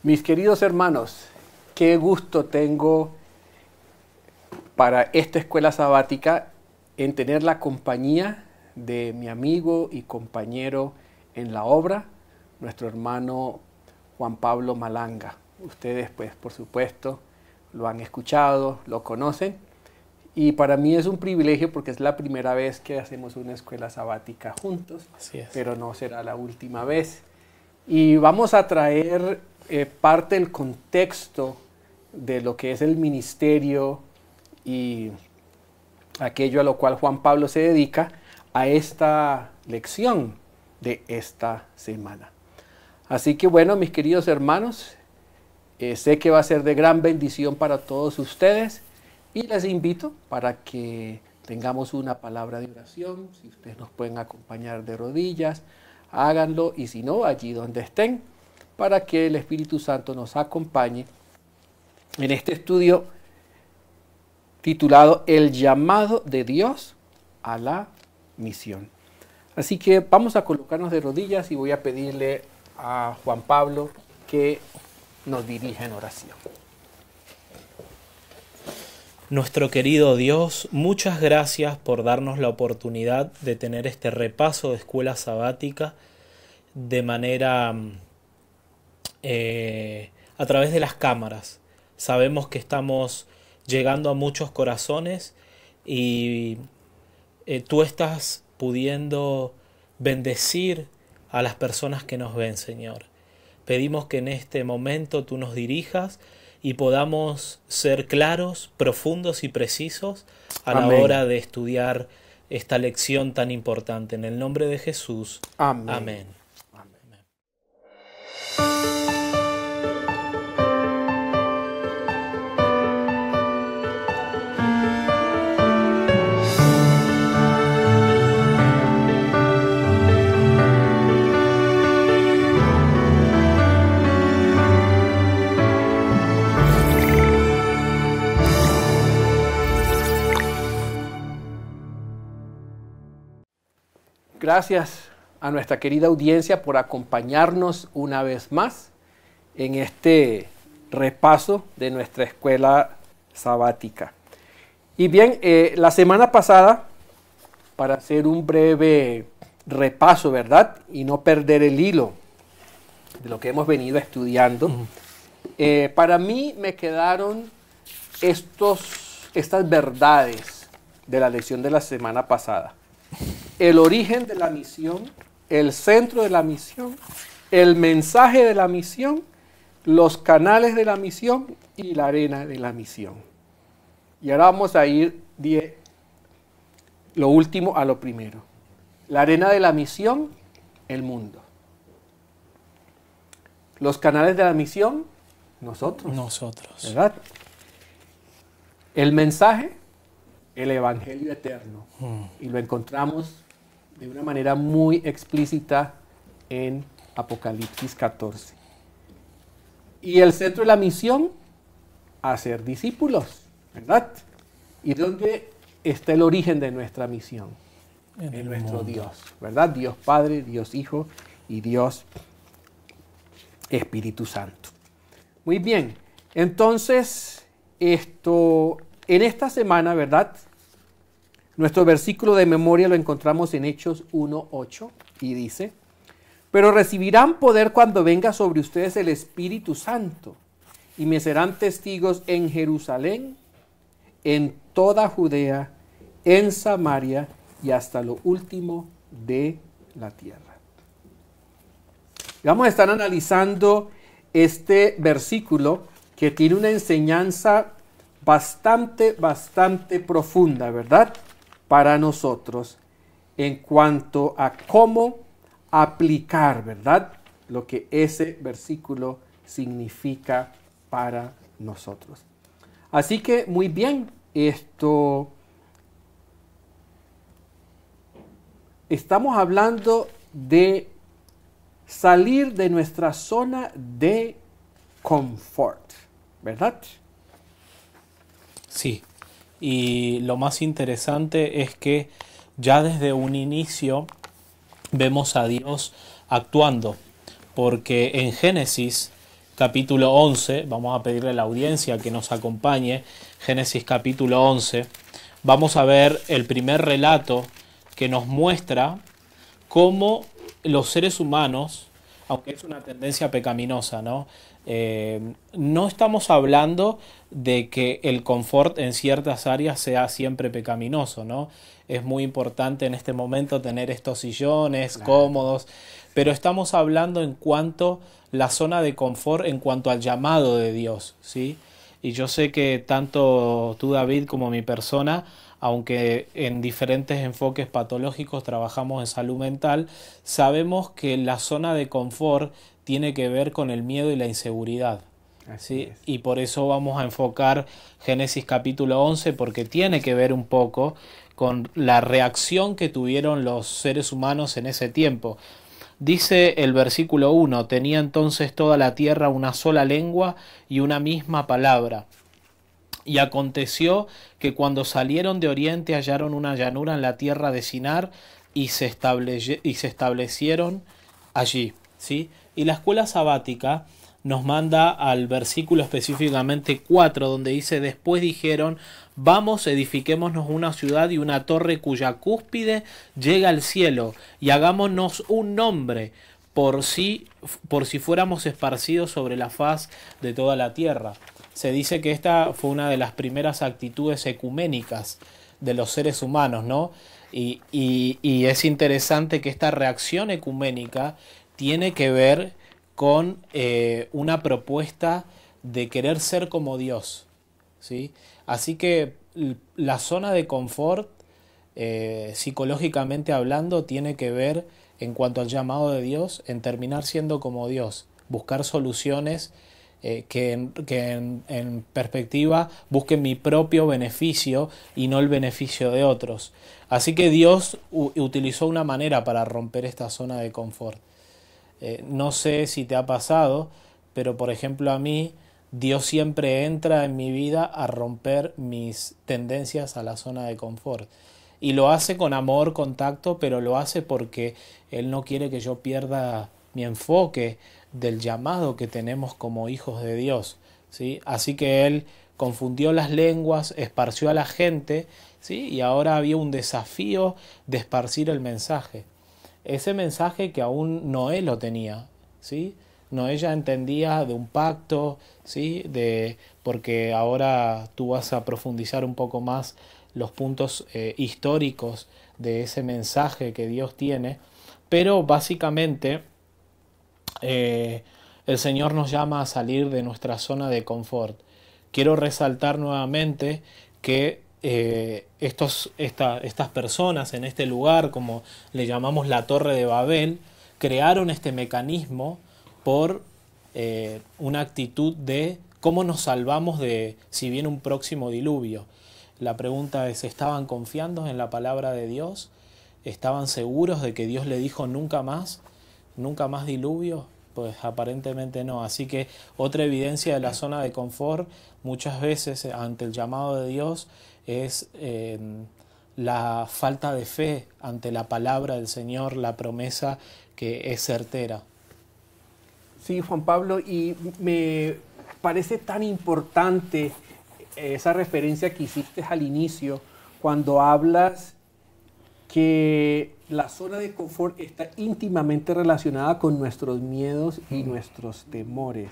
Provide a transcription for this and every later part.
Mis queridos hermanos, qué gusto tengo para esta escuela sabática en tener la compañía de mi amigo y compañero en la obra, nuestro hermano Juan Pablo Malanga. Ustedes, pues, por supuesto, lo han escuchado, lo conocen. Y para mí es un privilegio porque es la primera vez que hacemos una escuela sabática juntos. Así es. Pero no será la última vez. Y vamos a traer parte del contexto de lo que es el ministerio y aquello a lo cual Juan Pablo se dedica a esta lección de esta semana. Así que bueno, mis queridos hermanos, sé que va a ser de gran bendición para todos ustedes y les invito para que tengamos una palabra de oración. Si ustedes nos pueden acompañar de rodillas, háganlo, y si no, allí donde estén, para que el Espíritu Santo nos acompañe en este estudio titulado El llamado de Dios a la misión. Así que vamos a colocarnos de rodillas y voy a pedirle a Juan Pablo que nos dirija en oración. Nuestro querido Dios, muchas gracias por darnos la oportunidad de tener este repaso de escuela sabática de manera a través de las cámaras. Sabemos que estamos llegando a muchos corazones y tú estás pudiendo bendecir a las personas que nos ven, Señor. Pedimos que en este momento tú nos dirijas y podamos ser claros, profundos y precisos a la hora de estudiar esta lección tan importante. En el nombre de Jesús. Amén. Amén. Gracias a nuestra querida audiencia por acompañarnos una vez más en este repaso de nuestra escuela sabática. Y bien, la semana pasada, para hacer un breve repaso, ¿verdad? Y no perder el hilo de lo que hemos venido estudiando, para mí me quedaron estas verdades de la lección de la semana pasada. El origen de la misión, el centro de la misión, el mensaje de la misión, los canales de la misión y la arena de la misión. Y ahora vamos a ir de lo último a lo primero. La arena de la misión, el mundo. Los canales de la misión, nosotros. ¿Verdad? El mensaje, el evangelio eterno. Y lo encontramos de una manera muy explícita en Apocalipsis 14. Y el centro de la misión, hacer discípulos, ¿verdad? ¿Y dónde está el origen de nuestra misión? En nuestro mundo. Dios, ¿verdad? Dios Padre, Dios Hijo y Dios Espíritu Santo. Muy bien, entonces, en esta semana, ¿verdad? Nuestro versículo de memoria lo encontramos en Hechos 1:8 y dice: pero recibirán poder cuando venga sobre ustedes el Espíritu Santo y me serán testigos en Jerusalén, en toda Judea, en Samaria y hasta lo último de la tierra. Vamos a estar analizando este versículo que tiene una enseñanza bastante profunda, ¿verdad? Para nosotros en cuanto a cómo aplicar, ¿verdad? Lo que ese versículo significa para nosotros. Así que muy bien, estamos hablando de salir de nuestra zona de confort, ¿verdad? Sí. Y lo más interesante es que ya desde un inicio vemos a Dios actuando, porque en Génesis capítulo 11, vamos a pedirle a la audiencia que nos acompañe, Génesis capítulo 11, vamos a ver el primer relato que nos muestra cómo los seres humanos, aunque es una tendencia pecaminosa, ¿no? No estamos hablando de que el confort en ciertas áreas sea siempre pecaminoso, ¿no? Es muy importante en este momento tener estos sillones cómodos, pero estamos hablando en cuanto la zona de confort, en cuanto al llamado de Dios, ¿sí? Y yo sé que tanto tú, David, como mi persona, aunque en diferentes enfoques patológicos trabajamos en salud mental, sabemos que la zona de confort tiene que ver con el miedo y la inseguridad. ¿Sí? Y por eso vamos a enfocar Génesis capítulo 11, porque tiene que ver un poco con la reacción que tuvieron los seres humanos en ese tiempo. Dice el versículo 1, tenía entonces toda la tierra una sola lengua y una misma palabra. Y aconteció que cuando salieron de oriente hallaron una llanura en la tierra de Sinar y se establecieron allí, ¿sí? Y la escuela sabática nos manda al versículo específicamente 4, donde dice, después dijeron, vamos, edifiquémonos una ciudad y una torre cuya cúspide llega al cielo, y hagámonos un nombre por si fuéramos esparcidos sobre la faz de toda la tierra. Se dice que esta fue una de las primeras actitudes ecuménicas de los seres humanos, ¿no? Y es interesante que esta reacción ecuménica tiene que ver con una propuesta de querer ser como Dios, ¿sí? Así que la zona de confort, psicológicamente hablando, tiene que ver, en cuanto al llamado de Dios, en terminar siendo como Dios, buscar soluciones que en perspectiva busquen mi propio beneficio y no el beneficio de otros. Así que Dios utilizó una manera para romper esta zona de confort. No sé si te ha pasado, pero por ejemplo a mí, Dios siempre entra en mi vida a romper mis tendencias a la zona de confort. Y lo hace con amor, con tacto, pero lo hace porque Él no quiere que yo pierda mi enfoque del llamado que tenemos como hijos de Dios, ¿sí? Así que Él confundió las lenguas, esparció a la gente, ¿sí? Y ahora había un desafío de esparcir el mensaje. Ese mensaje que aún Noé lo tenía, ¿sí? Noé ya entendía de un pacto, ¿sí? Porque ahora tú vas a profundizar un poco más los puntos históricos de ese mensaje que Dios tiene, pero básicamente el Señor nos llama a salir de nuestra zona de confort. Quiero resaltar nuevamente que estas personas en este lugar, como le llamamos la Torre de Babel, crearon este mecanismo por una actitud de cómo nos salvamos de si viene un próximo diluvio. La pregunta es, ¿estaban confiando en la palabra de Dios? ¿Estaban seguros de que Dios le dijo nunca más diluvio? Pues aparentemente no. Así que otra evidencia de la zona de confort muchas veces ante el llamado de Dios es la falta de fe ante la palabra del Señor, la promesa que es certera. Sí, Juan Pablo, y me parece tan importante esa referencia que hiciste al inicio cuando hablas que la zona de confort está íntimamente relacionada con nuestros miedos y nuestros temores.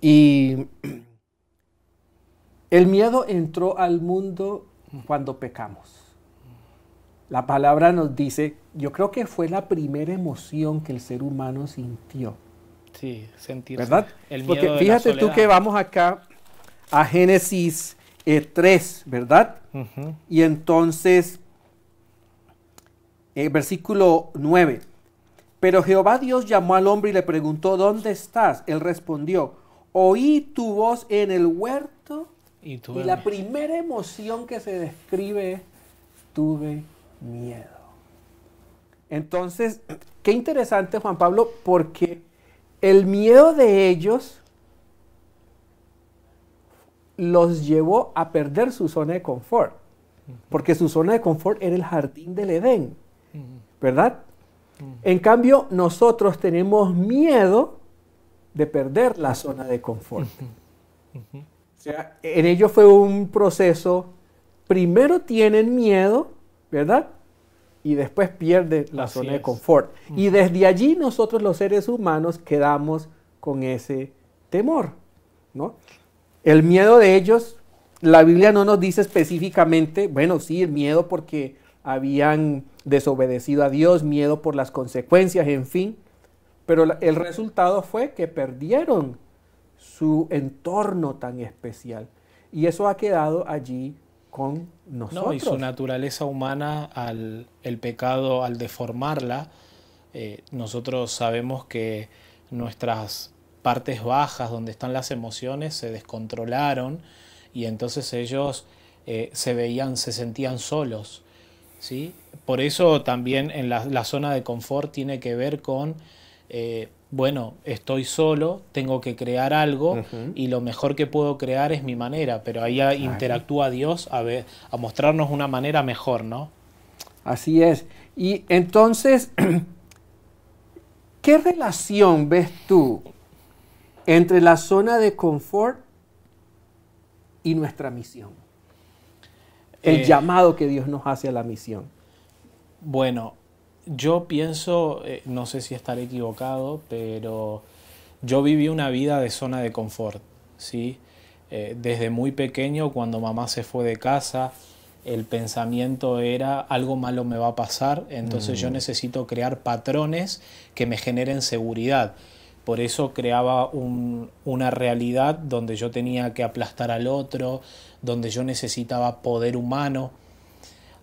Y el miedo entró al mundo cuando pecamos. La palabra nos dice, yo creo que fue la primera emoción que el ser humano sintió. Sí, sentirse. ¿Verdad? El miedo porque fíjate tú que vamos acá a Génesis 3, ¿verdad? Uh-huh. Y entonces, versículo 9. Pero Jehová Dios llamó al hombre y le preguntó, ¿dónde estás? Él respondió, oí tu voz en el huerto y la primera emoción que se describe es, tuve miedo. Entonces, qué interesante, Juan Pablo, porque el miedo de ellos los llevó a perder su zona de confort, porque su zona de confort era el jardín del Edén, ¿verdad? En cambio, nosotros tenemos miedo de perder la zona de confort. O sea, en ellos fue un proceso, primero tienen miedo, ¿verdad? Y después pierden la zona de confort. Y desde allí nosotros los seres humanos quedamos con ese temor, ¿no? El miedo de ellos, la Biblia no nos dice específicamente, bueno, sí, el miedo porque habían desobedecido a Dios, miedo por las consecuencias, en fin. Pero el resultado fue que perdieron su entorno tan especial. Y eso ha quedado allí con nosotros. No, y su naturaleza humana, el pecado, al deformarla, nosotros sabemos que nuestras partes bajas, donde están las emociones, se descontrolaron y entonces ellos se sentían solos, ¿sí? Por eso también en la zona de confort tiene que ver con, bueno, estoy solo, tengo que crear algo y lo mejor que puedo crear es mi manera, pero ahí interactúa Dios a mostrarnos una manera mejor, ¿no? Así es. Y entonces, ¿qué relación ves tú entre la zona de confort y nuestra misión? El llamado que Dios nos hace a la misión. Bueno, yo pienso, no sé si estaré equivocado, pero yo viví una vida de zona de confort, ¿sí? Desde muy pequeño, cuando mamá se fue de casa, el pensamiento era algo malo me va a pasar, entonces yo necesito crear patrones que me generen seguridad. Por eso creaba una realidad donde yo tenía que aplastar al otro, donde yo necesitaba poder humano.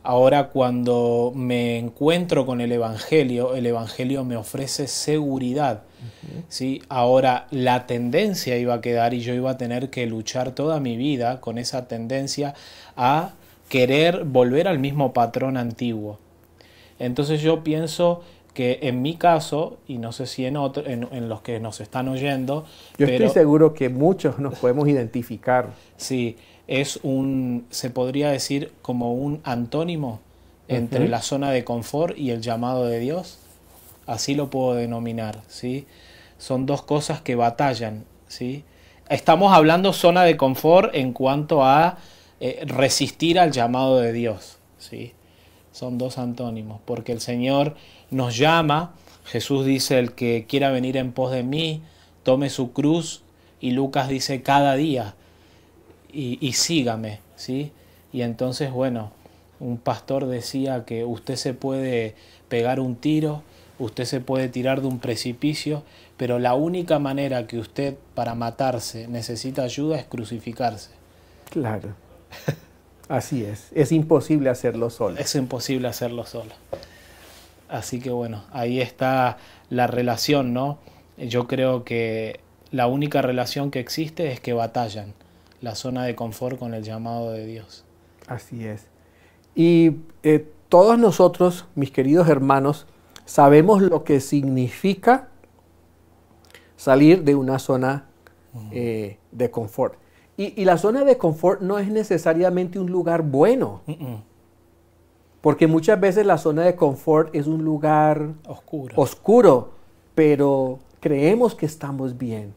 Ahora cuando me encuentro con el Evangelio me ofrece seguridad, ¿sí? Ahora la tendencia iba a quedar y yo iba a tener que luchar toda mi vida con esa tendencia a querer volver al mismo patrón antiguo. Entonces yo pienso que en mi caso, y no sé si en los que nos están oyendo... Yo estoy seguro que muchos nos podemos identificar. Sí, se podría decir como un antónimo entre la zona de confort y el llamado de Dios. Así lo puedo denominar, ¿sí? Son dos cosas que batallan, ¿sí? Estamos hablando zona de confort en cuanto a resistir al llamado de Dios, ¿sí? Son dos antónimos, porque el Señor nos llama. Jesús dice, el que quiera venir en pos de mí, tome su cruz, y Lucas dice, cada día, y sígame, ¿sí? Y entonces, bueno, un pastor decía que usted se puede pegar un tiro, usted se puede tirar de un precipicio, pero la única manera que usted para matarse necesita ayuda es crucificarse. Claro. Así es imposible hacerlo solo. Es imposible hacerlo solo. Así que bueno, ahí está la relación, ¿no? Yo creo que la única relación que existe es que batallan la zona de confort con el llamado de Dios. Así es. Y todos nosotros, mis queridos hermanos, sabemos lo que significa salir de una zona de confort. Y la zona de confort no es necesariamente un lugar bueno. Porque muchas veces la zona de confort es un lugar oscuro, pero creemos que estamos bien.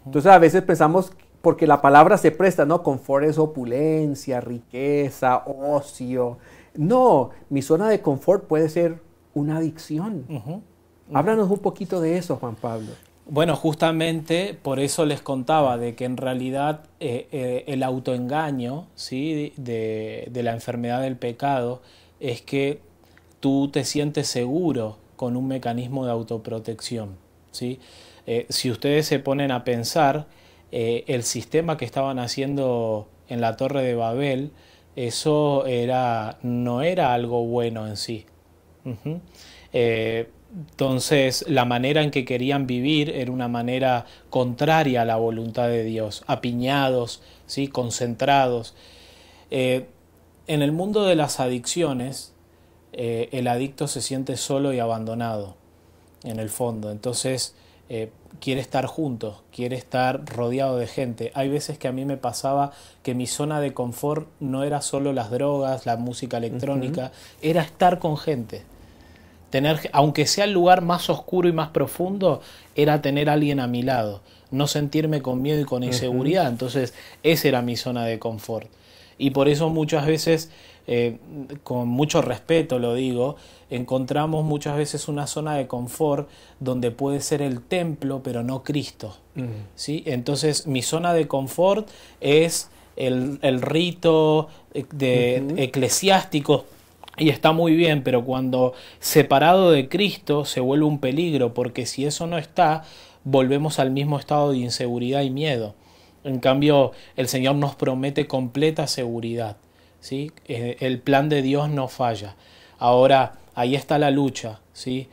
Entonces a veces pensamos, porque la palabra se presta, ¿no? Confort es opulencia, riqueza, ocio. No, mi zona de confort puede ser una adicción. Háblanos un poquito de eso, Juan Pablo. Bueno, justamente por eso les contaba de que en realidad el autoengaño, ¿sí? de la enfermedad del pecado es que tú te sientes seguro con un mecanismo de autoprotección, ¿sí? Si ustedes se ponen a pensar, el sistema que estaban haciendo en la Torre de Babel, eso no era algo bueno en sí. Entonces, la manera en que querían vivir era una manera contraria a la voluntad de Dios, apiñados, ¿sí? Concentrados. En el mundo de las adicciones, el adicto se siente solo y abandonado, en el fondo. Entonces, quiere estar junto, quiere estar rodeado de gente. Hay veces que a mí me pasaba que mi zona de confort no era solo las drogas, la música electrónica, era estar con gente. aunque sea el lugar más oscuro y más profundo, era tener a alguien a mi lado, no sentirme con miedo y con inseguridad. Entonces, esa era mi zona de confort. Y por eso muchas veces, con mucho respeto lo digo, encontramos muchas veces una zona de confort donde puede ser el templo, pero no Cristo. ¿Sí? Entonces, mi zona de confort es el rito eclesiástico, y está muy bien, pero cuando separado de Cristo se vuelve un peligro, porque si eso no está, volvemos al mismo estado de inseguridad y miedo. En cambio, el Señor nos promete completa seguridad, ¿sí? El plan de Dios no falla. Ahora, ahí está la lucha, ¿sí?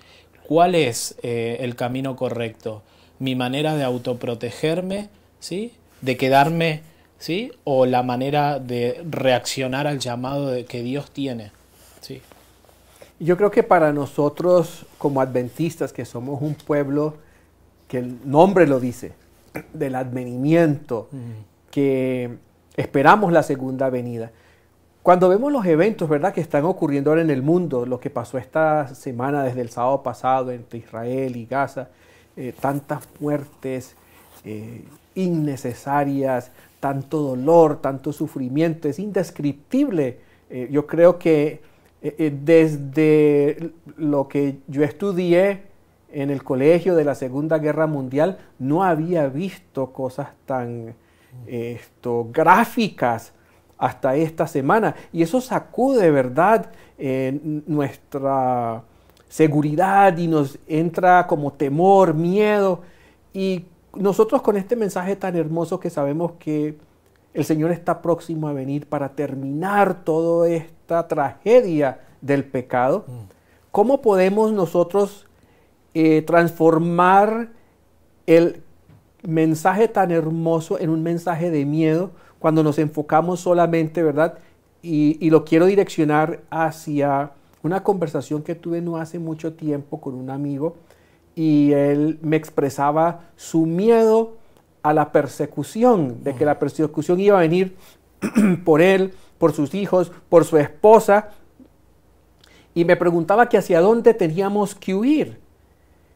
¿Cuál es el camino correcto? ¿Mi manera de autoprotegerme, ¿sí? ¿De quedarme, ¿sí? ¿O la manera de reaccionar al llamado que Dios tiene? Sí. Yo creo que para nosotros como adventistas, que somos un pueblo que el nombre lo dice, del advenimiento, que esperamos la segunda venida. Cuando vemos los eventos, ¿verdad?, que están ocurriendo ahora en el mundo, lo que pasó esta semana desde el sábado pasado entre Israel y Gaza, tantas muertes innecesarias, tanto dolor, tanto sufrimiento, es indescriptible. Yo creo que desde lo que yo estudié en el colegio de la Segunda Guerra Mundial, no había visto cosas tan gráficas hasta esta semana. Y eso sacude, ¿verdad?, nuestra seguridad y nos entra como temor, miedo. Y nosotros con este mensaje tan hermoso que sabemos que el Señor está próximo a venir para terminar toda esta tragedia del pecado, ¿cómo podemos nosotros transformar el mensaje tan hermoso en un mensaje de miedo cuando nos enfocamos solamente, ¿verdad? Y lo quiero direccionar hacia una conversación que tuve no hace mucho tiempo con un amigo, y él me expresaba su miedo a la persecución, de que la persecución iba a venir por él, por sus hijos, por su esposa, y me preguntaba que hacia dónde teníamos que huir.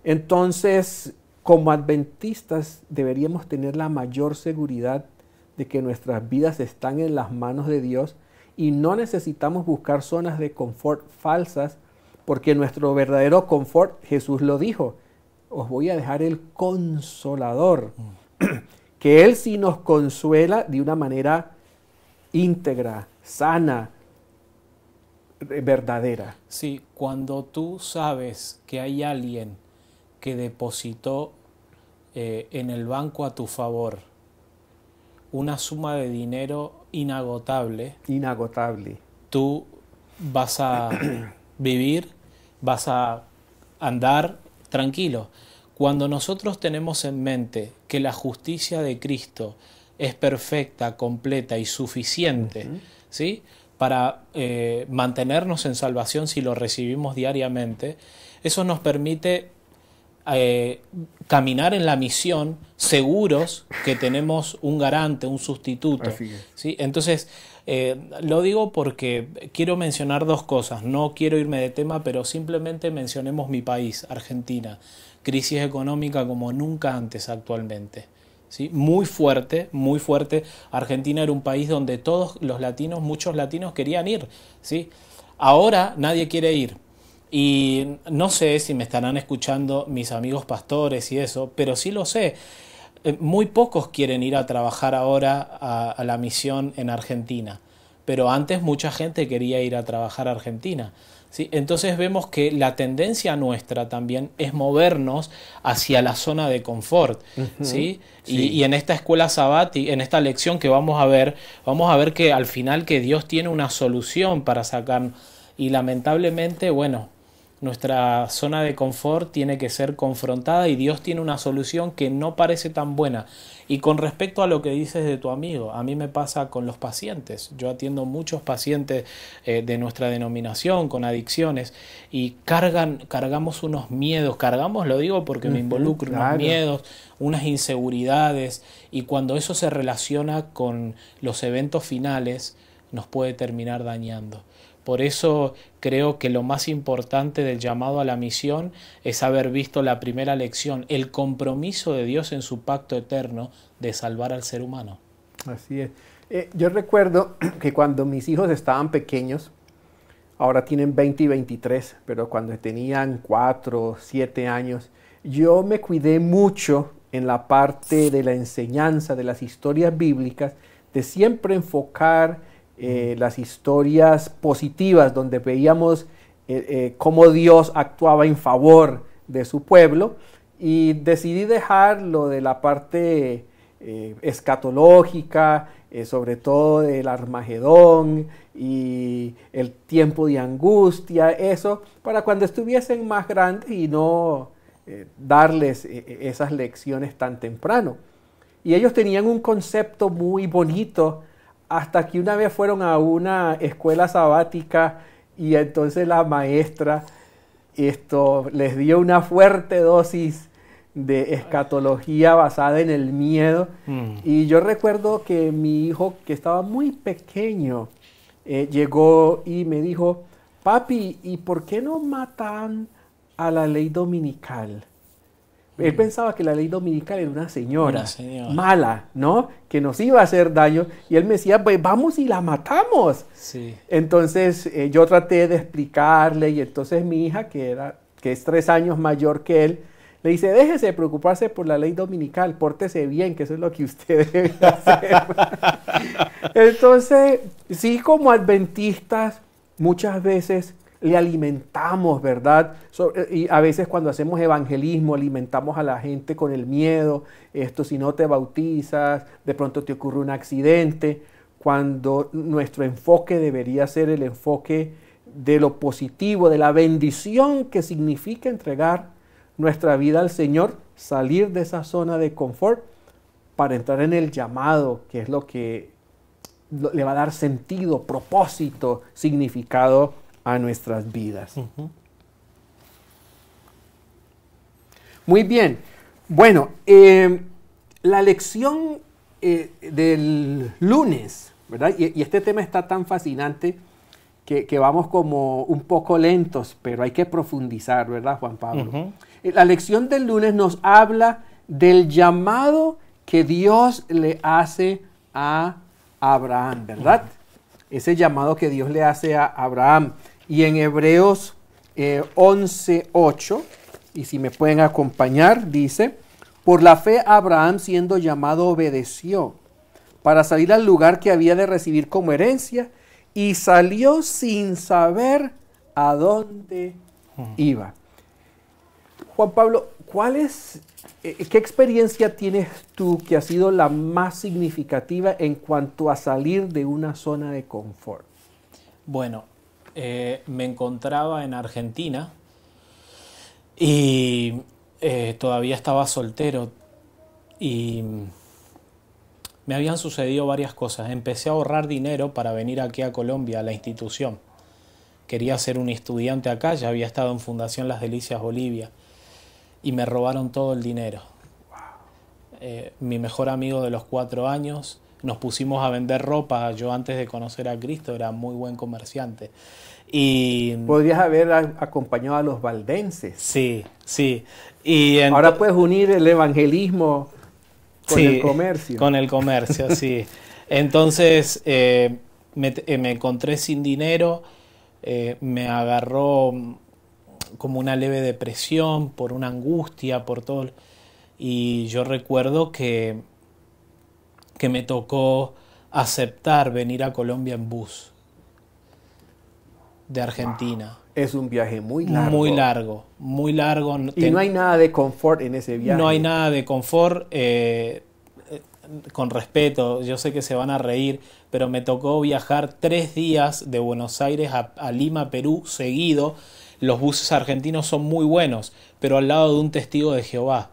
Entonces, como adventistas, deberíamos tener la mayor seguridad de que nuestras vidas están en las manos de Dios y no necesitamos buscar zonas de confort falsas, porque nuestro verdadero confort, Jesús lo dijo, os voy a dejar el Consolador, que Él sí nos consuela de una manera íntegra, sana, verdadera. Sí, cuando tú sabes que hay alguien que depositó en el banco a tu favor una suma de dinero inagotable, tú vas a vivir, vas a andar tranquilo. Cuando nosotros tenemos en mente que la justicia de Cristo es perfecta, completa y suficiente, ¿sí?, para mantenernos en salvación si lo recibimos diariamente, eso nos permite caminar en la misión seguros que tenemos un garante, un sustituto. ¿Sí? Entonces, lo digo porque quiero mencionar dos cosas. No quiero irme de tema, pero simplemente mencionemos mi país, Argentina. Crisis económica como nunca antes actualmente. ¿Sí? Muy fuerte, muy fuerte. Argentina era un país donde todos los latinos, muchos latinos querían ir. ¿Sí? Ahora nadie quiere ir. Y no sé si me estarán escuchando mis amigos pastores y eso, pero sí lo sé. Muy pocos quieren ir a trabajar ahora a la misión en Argentina, pero antes mucha gente quería ir a trabajar a Argentina. ¿Sí? Entonces vemos que la tendencia nuestra también es movernos hacia la zona de confort. ¿Sí? Sí. Y en esta escuela sabática, en esta lección que vamos a ver que al final que Dios tiene una solución para sacar, y lamentablemente, bueno, nuestra zona de confort tiene que ser confrontada y Dios tiene una solución que no parece tan buena. Y con respecto a lo que dices de tu amigo, a mí me pasa con los pacientes. Yo atiendo muchos pacientes de nuestra denominación con adicciones y cargamos unos miedos, lo digo porque me involucro, unos miedos, unas inseguridades, y cuando eso se relaciona con los eventos finales nos puede terminar dañando. Por eso creo que lo más importante del llamado a la misión es haber visto la primera lección, el compromiso de Dios en su pacto eterno de salvar al ser humano. Así es. Yo recuerdo que cuando mis hijos estaban pequeños, ahora tienen 20 y 23, pero cuando tenían 4, 7 años, yo me cuidé mucho en la parte de la enseñanza de las historias bíblicas, de siempre enfocar las historias positivas, donde veíamos cómo Dios actuaba en favor de su pueblo, y decidí dejar lo de la parte escatológica, sobre todo el Armagedón y el tiempo de angustia, eso, para cuando estuviesen más grandes y no darles esas lecciones tan temprano. Y ellos tenían un concepto muy bonito hasta que una vez fueron a una escuela sabática y entonces la maestra les dio una fuerte dosis de escatología basada en el miedo. Y yo recuerdo que mi hijo, que estaba muy pequeño, llegó y me dijo: papi, ¿y por qué no matan a la ley dominical? Él pensaba que la ley dominical era una señora mala, ¿no? Que nos iba a hacer daño. Y él me decía: pues vamos y la matamos. Sí. Entonces yo traté de explicarle, y entonces mi hija, que es 3 años mayor que él, le dice: déjese de preocuparse por la ley dominical, pórtese bien, que eso es lo que usted debe hacer. Entonces, sí, como adventistas, muchas veces le alimentamos, ¿verdad? Y a veces cuando hacemos evangelismo, alimentamos a la gente con el miedo. Si no te bautizas, de pronto te ocurre un accidente, cuando nuestro enfoque debería ser el enfoque de lo positivo, de la bendición que significa entregar nuestra vida al Señor, salir de esa zona de confort para entrar en el llamado, que es lo que le va a dar sentido, propósito, significado a nuestras vidas. Muy bien. Bueno, la lección del lunes, ¿verdad? Y este tema está tan fascinante que vamos como un poco lentos, pero hay que profundizar, ¿verdad, Juan Pablo? La lección del lunes nos habla del llamado que Dios le hace a Abraham, ¿verdad? Ese llamado que Dios le hace a Abraham. Y en Hebreos 11:8, y si me pueden acompañar, dice: por la fe Abraham, siendo llamado, obedeció para salir al lugar que había de recibir como herencia, y salió sin saber a dónde iba. Juan Pablo, ¿qué experiencia tienes tú que ha sido la más significativa en cuanto a salir de una zona de confort? Bueno, me encontraba en Argentina y todavía estaba soltero y me habían sucedido varias cosas. Empecé a ahorrar dinero para venir aquí a Colombia, a la institución. Quería ser un estudiante acá, ya había estado en Fundación Las Delicias Bolivia, y me robaron todo el dinero. Mi mejor amigo de los 4 años, nos pusimos a vender ropa. Yo, antes de conocer a Cristo, era muy buen comerciante. Y podrías haber acompañado a los valdenses. Sí, sí. Ahora puedes unir el evangelismo con el comercio. Con el comercio, sí. Entonces me encontré sin dinero, me agarró como una leve depresión, por una angustia, por todo. Y yo recuerdo que me tocó aceptar venir a Colombia en bus de Argentina. Wow. Es un viaje muy largo. Muy largo, muy largo. Y no hay nada de confort en ese viaje. No hay nada de confort. Con respeto, yo sé que se van a reír, pero me tocó viajar 3 días de Buenos Aires a Lima, Perú, seguido. Los buses argentinos son muy buenos, pero al lado de un testigo de Jehová.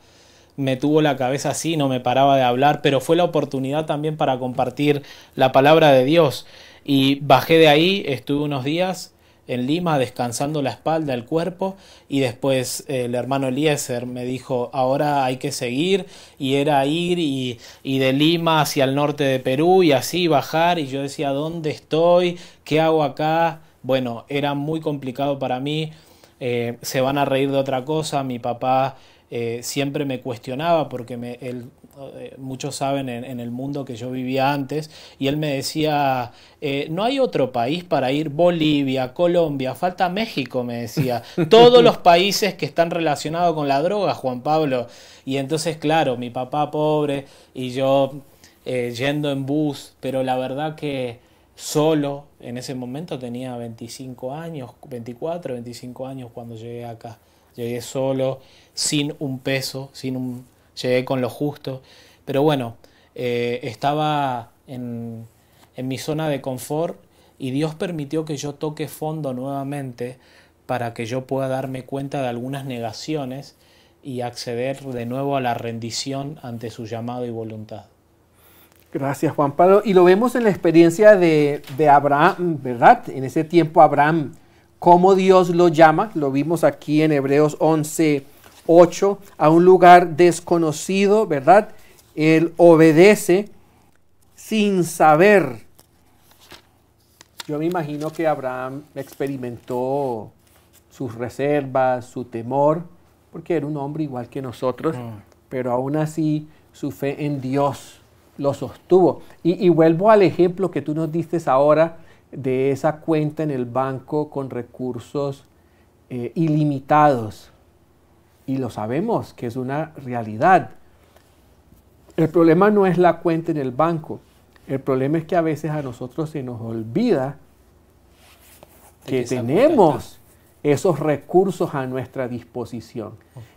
Me tuvo la cabeza así, no me paraba de hablar, pero fue la oportunidad también para compartir la palabra de Dios. Y bajé de ahí, estuve unos días en Lima descansando la espalda, el cuerpo, y después el hermano Eliezer me dijo: ahora hay que seguir, y era ir y de Lima hacia el norte de Perú y así bajar. Y yo decía: ¿dónde estoy? ¿Qué hago acá? bueno, era muy complicado para mí. Se van a reír de otra cosa. Mi papá siempre me cuestionaba porque muchos saben en el mundo que yo vivía antes, y él me decía, no hay otro país para ir. Bolivia, Colombia, falta México, me decía. Todos los países que están relacionados con la droga, Juan Pablo. Y entonces, claro, mi papá pobre y yo yendo en bus, pero la verdad que solo, en ese momento tenía 25 años, 24, 25 años cuando llegué acá. Llegué solo, sin un peso, llegué con lo justo. Pero bueno, estaba en mi zona de confort, y Dios permitió que yo toque fondo nuevamente para que yo pueda darme cuenta de algunas negaciones y acceder de nuevo a la rendición ante su llamado y voluntad. Gracias, Juan Pablo. Y lo vemos en la experiencia de Abraham, ¿verdad? En ese tiempo Abraham, cómo Dios lo llama, lo vimos aquí en Hebreos 11:8, a un lugar desconocido, ¿verdad? Él obedece sin saber. Yo me imagino que Abraham experimentó sus reservas, su temor, porque era un hombre igual que nosotros, pero aún así su fe en Dios lo sostuvo. Y vuelvo al ejemplo que tú nos diste ahora de esa cuenta en el banco con recursos ilimitados. Y lo sabemos que es una realidad. El problema no es la cuenta en el banco. El problema es que a veces a nosotros se nos olvida que tenemos esos recursos a nuestra disposición.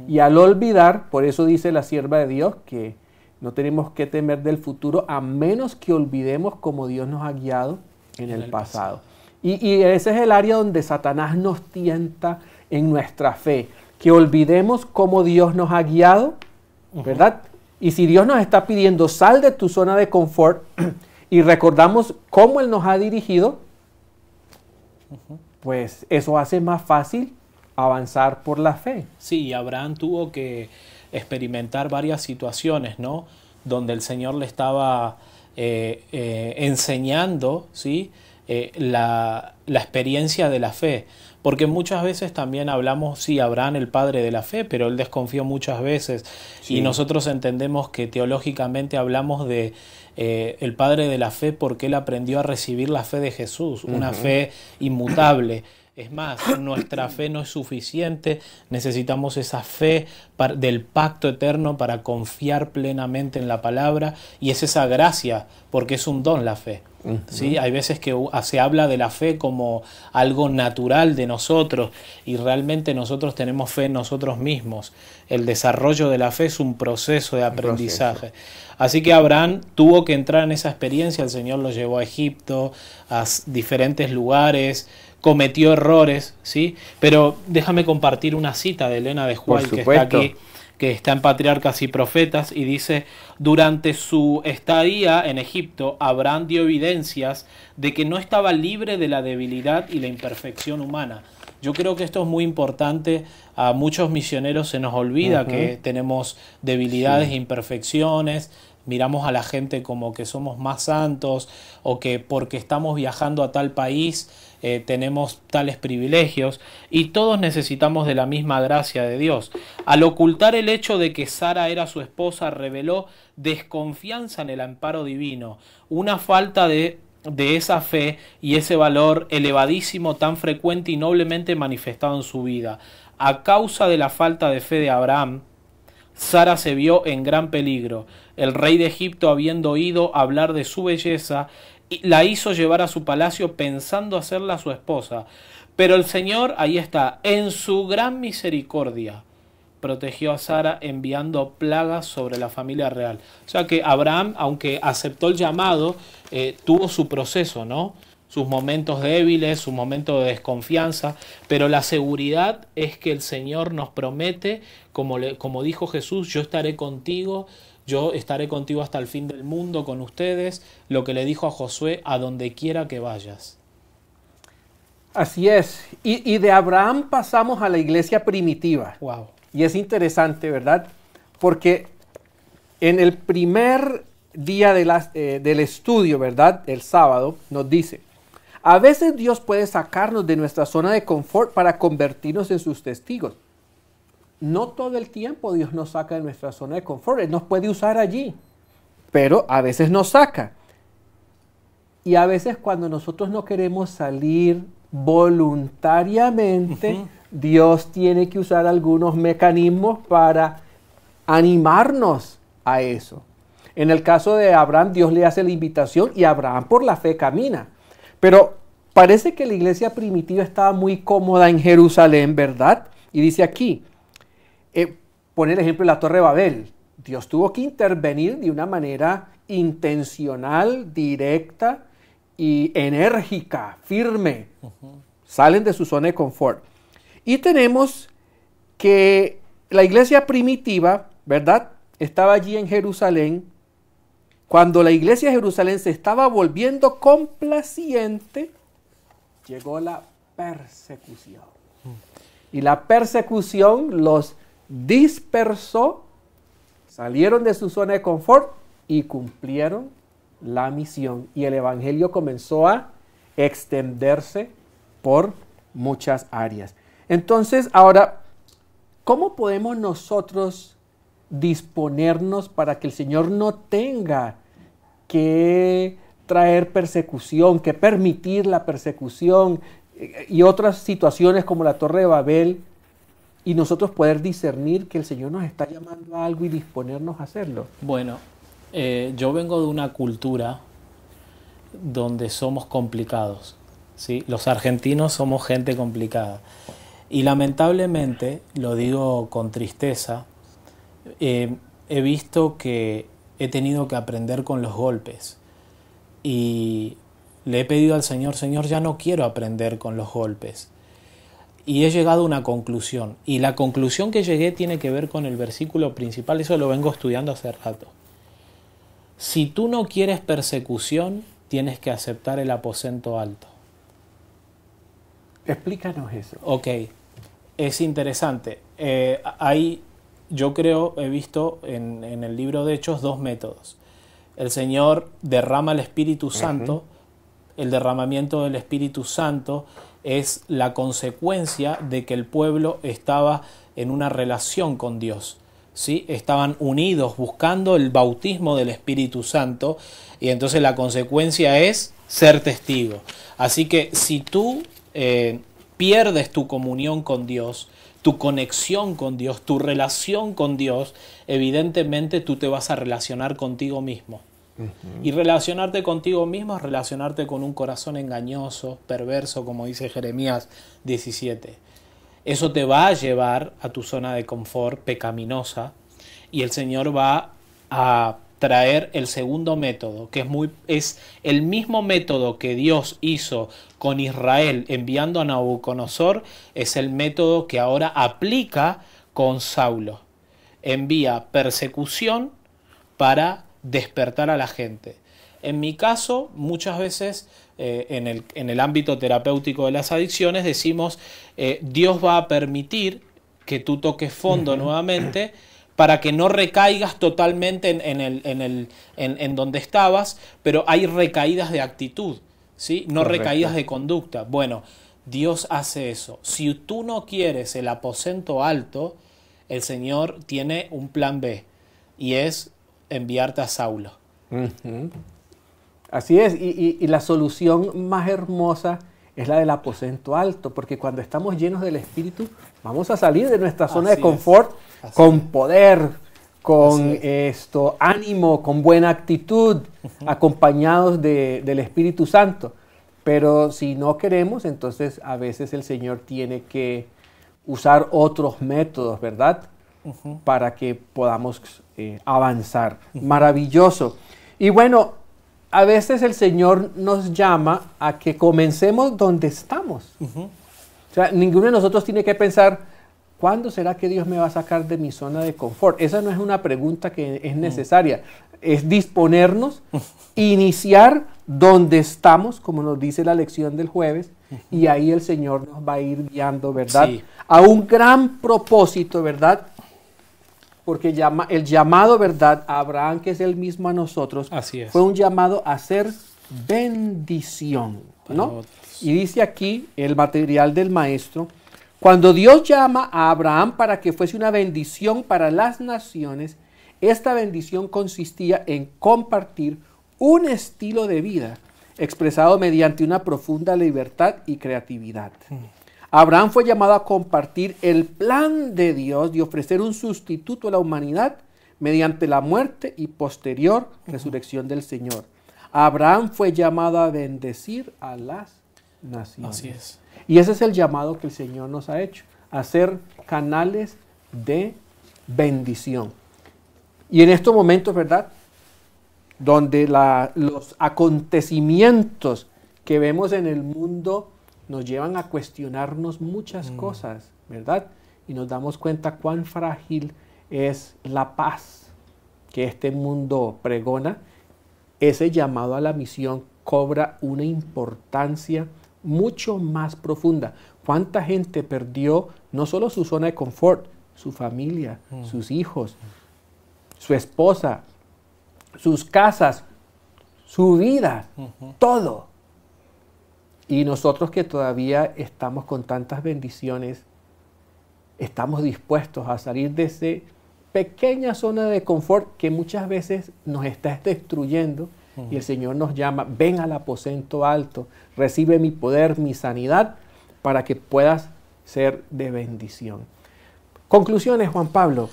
Y al olvidar, por eso dice la sierva de Dios que no tenemos que temer del futuro a menos que olvidemos cómo Dios nos ha guiado en el pasado. Y ese es el área donde Satanás nos tienta en nuestra fe, que olvidemos cómo Dios nos ha guiado, ¿verdad? Y si Dios nos está pidiendo, sal de tu zona de confort, y recordamos cómo Él nos ha dirigido, pues eso hace más fácil avanzar por la fe. Sí, Abraham tuvo que experimentar varias situaciones, ¿no? Donde el Señor le estaba enseñando, ¿sí? La experiencia de la fe. Porque muchas veces también hablamos, sí, Abraham el padre de la fe, pero él desconfió muchas veces. Sí. Y nosotros entendemos que teológicamente hablamos de el padre de la fe porque él aprendió a recibir la fe de Jesús, una fe inmutable. Es más, nuestra fe no es suficiente, necesitamos esa fe del pacto eterno para confiar plenamente en la palabra, y es esa gracia, porque es un don la fe. ¿Sí? Hay veces que se habla de la fe como algo natural de nosotros, y realmente nosotros tenemos fe en nosotros mismos. El desarrollo de la fe es un proceso de aprendizaje. Así que Abraham tuvo que entrar en esa experiencia. El Señor lo llevó a Egipto, a diferentes lugares, cometió errores, ¿sí? Pero déjame compartir una cita de Elena de White, que está aquí, que está en Patriarcas y Profetas, y dice: durante su estadía en Egipto, Abraham dio evidencias de que no estaba libre de la debilidad y la imperfección humana. Yo creo que esto es muy importante. A muchos misioneros se nos olvida que tenemos debilidades e imperfecciones. Miramos a la gente como que somos más santos, o que porque estamos viajando a tal país tenemos tales privilegios, y todos necesitamos de la misma gracia de Dios. Al ocultar el hecho de que Sara era su esposa, reveló desconfianza en el amparo divino, una falta de esa fe y ese valor elevadísimo tan frecuente y noblemente manifestado en su vida. A causa de la falta de fe de Abraham, Sara se vio en gran peligro. El rey de Egipto, habiendo oído hablar de su belleza, la hizo llevar a su palacio pensando hacerla su esposa. Pero el Señor, ahí está, en su gran misericordia, protegió a Sara enviando plagas sobre la familia real. O sea que Abraham, aunque aceptó el llamado, tuvo su proceso, ¿no? Sus momentos débiles, sus momentos de desconfianza, pero la seguridad es que el Señor nos promete, como dijo Jesús: yo estaré contigo hasta el fin del mundo con ustedes, lo que le dijo a Josué: a donde quiera que vayas. Así es. Y de Abraham pasamos a la iglesia primitiva. Wow. Y es interesante, ¿verdad? Porque en el primer día del estudio, ¿verdad?, el sábado, nos dice: A veces Dios puede sacarnos de nuestra zona de confort para convertirnos en sus testigos. No todo el tiempo Dios nos saca de nuestra zona de confort. Él nos puede usar allí, pero a veces nos saca. Y a veces cuando nosotros no queremos salir voluntariamente, Dios tiene que usar algunos mecanismos para animarnos a eso. En el caso de Abraham, Dios le hace la invitación y Abraham por la fe camina. Pero parece que la iglesia primitiva estaba muy cómoda en Jerusalén, ¿verdad? Y dice aquí, pone el ejemplo de la Torre de Babel. Dios tuvo que intervenir de una manera intencional, directa y enérgica, firme. Salen de su zona de confort. Y tenemos que la iglesia primitiva, ¿verdad? Estaba allí en Jerusalén. Cuando la iglesia de Jerusalén se estaba volviendo complaciente, llegó la persecución. Y la persecución los dispersó, salieron de su zona de confort y cumplieron la misión. Y el evangelio comenzó a extenderse por muchas áreas. Entonces, ahora, ¿cómo podemos nosotros disponernos para que el Señor no tenga que traer persecución, que permitir la persecución y otras situaciones como la Torre de Babel, y nosotros poder discernir que el Señor nos está llamando a algo y disponernos a hacerlo? Bueno, yo vengo de una cultura donde somos complicados, ¿sí? Los argentinos somos gente complicada. Y lamentablemente, lo digo con tristeza, he visto que he tenido que aprender con los golpes. Y le he pedido al Señor, Señor, ya no quiero aprender con los golpes. Y he llegado a una conclusión. Y la conclusión que llegué tiene que ver con el versículo principal. Eso lo vengo estudiando hace rato. Si tú no quieres persecución, tienes que aceptar el aposento alto. Explícanos eso. Ok, es interesante. Yo creo, he visto en el libro de Hechos dos métodos. El Señor derrama el Espíritu Santo. El derramamiento del Espíritu Santo es la consecuencia de que el pueblo estaba en una relación con Dios, ¿sí? Estaban unidos buscando el bautismo del Espíritu Santo, y entonces la consecuencia es ser testigo. Así que si tú pierdes tu comunión con Dios, tu conexión con Dios, tu relación con Dios, evidentemente tú te vas a relacionar contigo mismo. Y relacionarte contigo mismo es relacionarte con un corazón engañoso, perverso, como dice Jeremías 17. Eso te va a llevar a tu zona de confort pecaminosa, y el Señor va a traer el segundo método, que es el mismo método que Dios hizo con Israel enviando a Nabucodonosor, es el método que ahora aplica con Saulo. Envía persecución para despertar a la gente. En mi caso, muchas veces en el ámbito terapéutico de las adicciones decimos, Dios va a permitir que tú toques fondo nuevamente para que no recaigas totalmente en donde estabas, pero hay recaídas de actitud, ¿sí? No Correcto. Recaídas de conducta. Bueno, Dios hace eso. Si tú no quieres el aposento alto, el Señor tiene un plan B, y es enviarte a Saulo. Así es, y la solución más hermosa es la del aposento alto, porque cuando estamos llenos del Espíritu, vamos a salir de nuestra zona de confort con poder, con ánimo, con buena actitud, acompañados del Espíritu Santo. Pero si no queremos, entonces a veces el Señor tiene que usar otros métodos, ¿verdad? Para que podamos avanzar. Maravilloso. Y bueno, a veces el Señor nos llama a que comencemos donde estamos. O sea, ninguno de nosotros tiene que pensar, ¿cuándo será que Dios me va a sacar de mi zona de confort? Esa no es una pregunta que es necesaria. Es disponernos, iniciar donde estamos, como nos dice la lección del jueves, y ahí el Señor nos va a ir guiando, ¿verdad? Sí. A un gran propósito, ¿verdad? Porque el llamado, ¿verdad? A Abraham, que es el mismo a nosotros, Así es. Fue un llamado a ser bendición, ¿no? Para otros. Y dice aquí el material del maestro, cuando Dios llama a Abraham para que fuese una bendición para las naciones, esta bendición consistía en compartir un estilo de vida expresado mediante una profunda libertad y creatividad. Abraham fue llamado a compartir el plan de Dios de ofrecer un sustituto a la humanidad mediante la muerte y posterior resurrección del Señor. Abraham fue llamado a bendecir a las naciones. Así es. Y ese es el llamado que el Señor nos ha hecho, a ser canales de bendición. Y en estos momentos, ¿verdad?, donde los acontecimientos que vemos en el mundo nos llevan a cuestionarnos muchas cosas, ¿verdad? Y nos damos cuenta cuán frágil es la paz que este mundo pregona. Ese llamado a la misión cobra una importancia mucho más profunda. ¿Cuánta gente perdió no solo su zona de confort, su familia, sus hijos, su esposa, sus casas, su vida, todo? Y nosotros que todavía estamos con tantas bendiciones, estamos dispuestos a salir de esa pequeña zona de confort que muchas veces nos está destruyendo. Y el Señor nos llama, ven al aposento alto, recibe mi poder, mi sanidad, para que puedas ser de bendición. Conclusiones, Juan Pablo.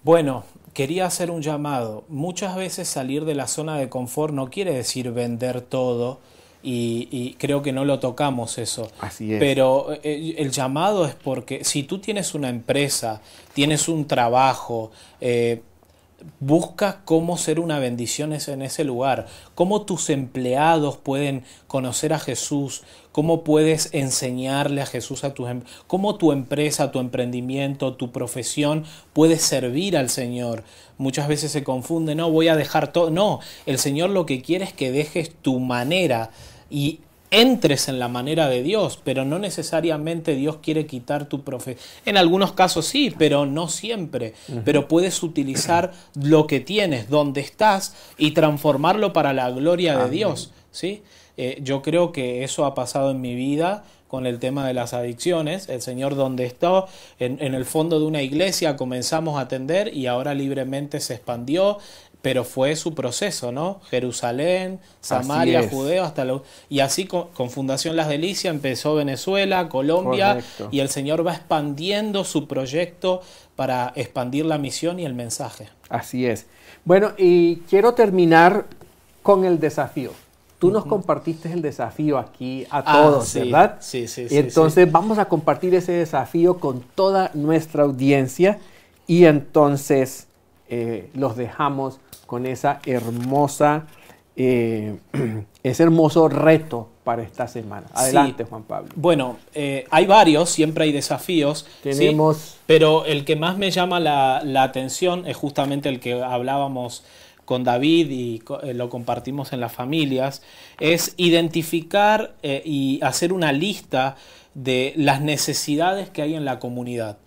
Bueno, quería hacer un llamado. Muchas veces salir de la zona de confort no quiere decir vender todo, y creo que no lo tocamos eso. Así es. Pero el llamado es porque si tú tienes una empresa, tienes un trabajo, busca cómo ser una bendición en ese lugar, cómo tus empleados pueden conocer a Jesús, cómo puedes enseñarle a Jesús a tus cómo tu empresa, tu emprendimiento, tu profesión puede servir al Señor. Muchas veces se confunde, no, voy a dejar todo. No, el Señor lo que quiere es que dejes tu manera y entres en la manera de Dios, pero no necesariamente Dios quiere quitar tu profesión. En algunos casos sí, pero no siempre. Pero puedes utilizar lo que tienes, donde estás, y transformarlo para la gloria de Dios, ¿sí? Yo creo que eso ha pasado en mi vida con el tema de las adicciones. El Señor, donde está, en el fondo de una iglesia comenzamos a atender y ahora libremente se expandió. Pero fue su proceso, ¿no? Jerusalén, Samaria, Judea, y así con Fundación Las Delicias empezó Venezuela, Colombia. Correcto. Y el Señor va expandiendo su proyecto para expandir la misión y el mensaje. Así es. Bueno, y quiero terminar con el desafío. Tú nos compartiste el desafío aquí a todos, sí, ¿verdad? Sí. Entonces vamos a compartir ese desafío con toda nuestra audiencia y entonces los dejamos con esa hermosa, ese hermoso reto para esta semana. Adelante, sí. Juan Pablo. Bueno, hay varios, siempre hay desafíos. Tenemos... ¿sí? Pero el que más me llama la atención es justamente el que hablábamos con David y lo compartimos en las familias, es identificar y hacer una lista de las necesidades que hay en la comunidad.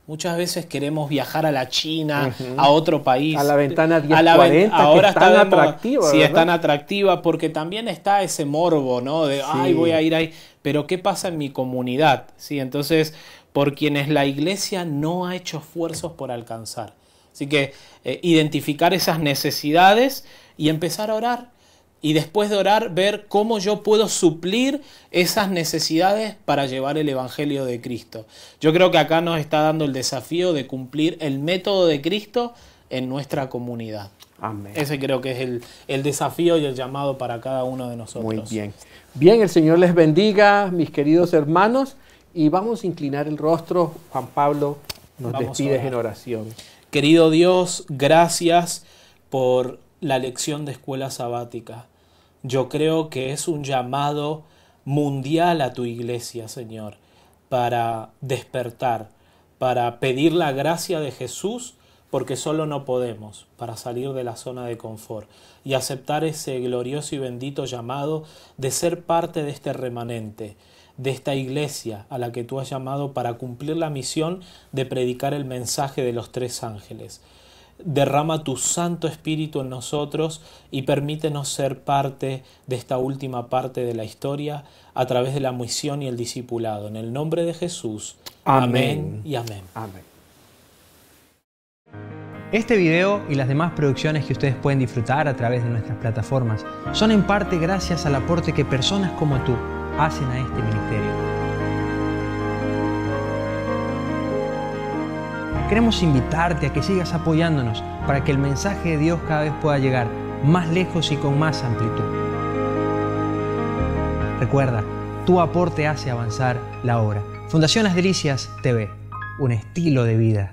Muchas veces queremos viajar a la China, a otro país. A la ventana 1040, ahora que es tan atractiva. Sí, es tan atractiva porque también está ese morbo, ¿no? De, ay, voy a ir ahí. Pero ¿qué pasa en mi comunidad? ¿Sí? Entonces, por quienes la iglesia no ha hecho esfuerzos por alcanzar. Así que identificar esas necesidades y empezar a orar. Y después de orar, ver cómo yo puedo suplir esas necesidades para llevar el Evangelio de Cristo. Yo creo que acá nos está dando el desafío de cumplir el método de Cristo en nuestra comunidad. Amén. Ese creo que es el desafío y el llamado para cada uno de nosotros. Muy bien. Bien, el Señor les bendiga, mis queridos hermanos. Y vamos a inclinar el rostro. Juan Pablo, nos despides en oración. Querido Dios, gracias por la lección de escuela sabática. Yo creo que es un llamado mundial a tu iglesia, Señor, para despertar, para pedir la gracia de Jesús, porque solo no podemos, para salir de la zona de confort y aceptar ese glorioso y bendito llamado de ser parte de este remanente, de esta iglesia a la que tú has llamado para cumplir la misión de predicar el mensaje de los tres ángeles. derrama tu Santo Espíritu en nosotros y permítenos ser parte de esta última parte de la historia a través de la misión y el discipulado. En el nombre de Jesús. Amén y amén. Amén. Este video y las demás producciones que ustedes pueden disfrutar a través de nuestras plataformas son en parte gracias al aporte que personas como tú hacen a este ministerio. Queremos invitarte a que sigas apoyándonos para que el mensaje de Dios cada vez pueda llegar más lejos y con más amplitud. Recuerda, tu aporte hace avanzar la obra. Fundación Las Delicias TV, un estilo de vida.